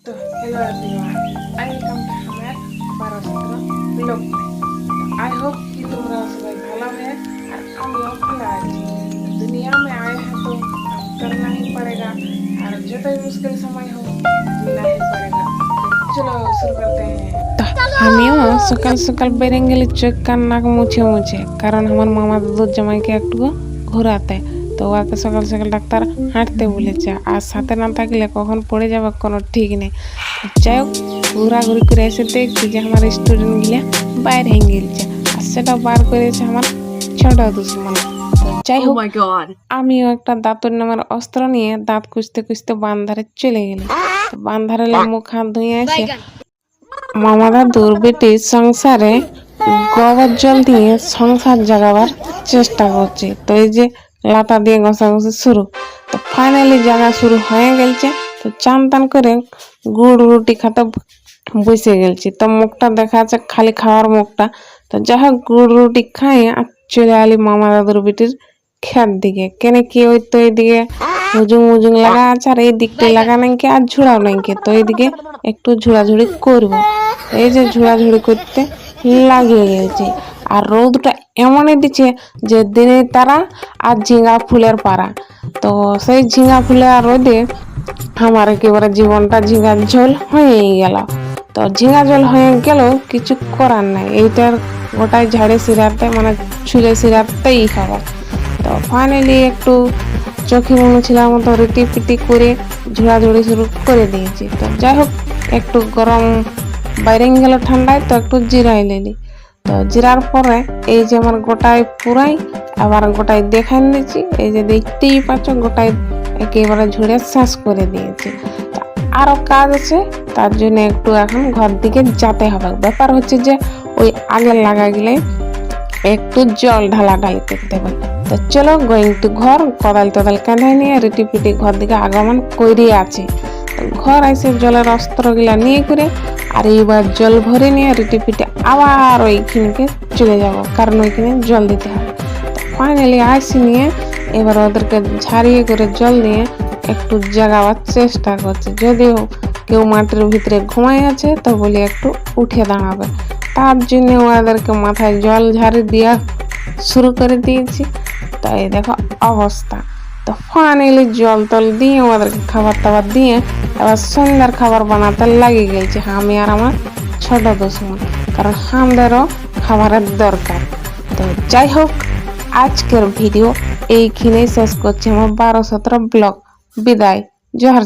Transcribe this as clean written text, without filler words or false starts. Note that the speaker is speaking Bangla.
तो हेलो एवरीवन, वेलकम टू हमारे 12 ব্লগ। आई होप कि তোমরা সবাই ভালো है और আমিও ভালো আছি। दुनिया में आए हैं तो काम करना ही पड़ेगा और যতই मुश्किल समय हो जीना ही पड़ेगा। तो चलो शुरू करते हैं। আমিও সকাল সকাল বেরিয়ে গেলি চোখ কান নাক মুছে মুছে, কারণ আমার মামা দাদুর জামাইকে একটু ঘোরাতে। তো ওকে সকাল সকাল ডাক্তার হাঁটতে বলেছে, আর সাথে না থাকলে কখন পড়ে যাবে কোনো ঠিক নেই। যাই হোক, ঘোরাঘুরি করে এসে দেখছি যে আমার স্টুডেন্টগুলা বাইরে হয়ে গেছে, আর সেটা বার করেছে আমার ছোট দুশ্মন। যাই হোক, আমিও একটা দাঁতর নামের অস্ত্র নিয়ে দাঁত কুচতে কুচতে বান্ধারে চলে গেলি। বান্ধারে মুখ হাত ধুয়ে এসে মামা দাদুর বেটির সংসারে গোবর জল দিয়ে সংসার জাগাবার চেষ্টা করছে। তো এই যে লাতা দিয়ে ঘষাঘষি শুরু, তো ফাইনালি জাগা শুরু হয়ে গেছে। তো চান টান করে গুড় রুটি খাতে বসে গেছি। তো মুখটা দেখা যাচ্ছে খালি খাওয়ার মুখটা। তো যাই হোক, গুড় রুটি খাই আর চলে আলি মামা দাদুর বেটির খেত দিকে। কেন কি ওই তো এইদিকে হুজুং মুজুং লাগা আছে, আর এই দিকটা লাগা নাকি আর ঝুড়াও নাকি। তো এইদিকে একটু ঝুড়াঝুড়ি করবো। এই যে ঝুড়াঝুড়ি করতে লাগিয়ে গেছে, আর রোদটা এমনই দিচ্ছে যে দিনে তারা আর ঝিঙা ফুলের পাড়া। তো সেই ঝিঙা ফুলের রোদে আমার একেবারে জীবনটা ঝিঙার ঝোল হয়ে গেল। তো ঝিঙা ঝোল হয়ে গেল, কিছু করার নাই, এইটার গোটাই ঝাড়ে সিরাতে মানে ছুলে সিরাতেই খাবার। তো ফাইনালি একটু চোখে মনে ছিল মতো রুটি পিটি করে ঝোড়াঝুড়ি শুরু করে দিয়েছি। তো যাই হোক, একটু গরম বাইরে গেল ঠান্ডায়, তো একটু জিরাই নিলি। তো জিরার পরে এই যে আমার গোটাই পুরাই আবার গোটাই দেখাই নিয়েছি। এই যে দেখতেই পাচ্ছ, গোটাই একেবারে ঝুড়ে শেষ করে দিয়েছি। আরো কাজ আছে, তার জন্য একটু এখন ঘর দিকে যেতে হবে। ব্যাপার হচ্ছে যে ওই আগে লাগা গেলে একটু জল ঢালাঢালি করতে হবে। তো চলো গোয়িং টু ঘর, কোদাল তোদাল কাঁধাই নিয়ে রিটি পিটি ঘর দিকে আগমন করে আছে। ঘর এসে জলের অস্ত্রগুলা নিয়ে করে আর এইবার জল ভরে নিয়ে রিটি পিটি আবার ওইখানকে চলে যাব, কারণ ওইখানে জল দিতে হবে। তো ফাইনালি আসি নিয়ে এবার ওদেরকে ঝাড়িয়ে করে জল দিয়ে একটু জাগাবার চেষ্টা করছে। যদিও কেউ মাটির ভিতরে ঘুমাই আছে, তো বলি একটু উঠে দাঁড়াবে, তার জন্য ওদেরকে মাথায় জল ঝাড়ি দেওয়া শুরু করে দিয়েছি। তো এই দেখো অবস্থা। তো ফাইনালি জল টল দিয়ে ওদেরকে খাবার টাবার দিয়ে এবার সন্ধ্যার খাবার বানাতে লাগিয়ে গেছি আমি আর আমার ছোট দুশ্মন, কারণ আমাদেরও খাবারের দরকার। তো যাই হোক, আজকের ভিডিও এইখানেই শেষ করছি। আমার 12-17 ব্লগ। বিদায়, জোহার।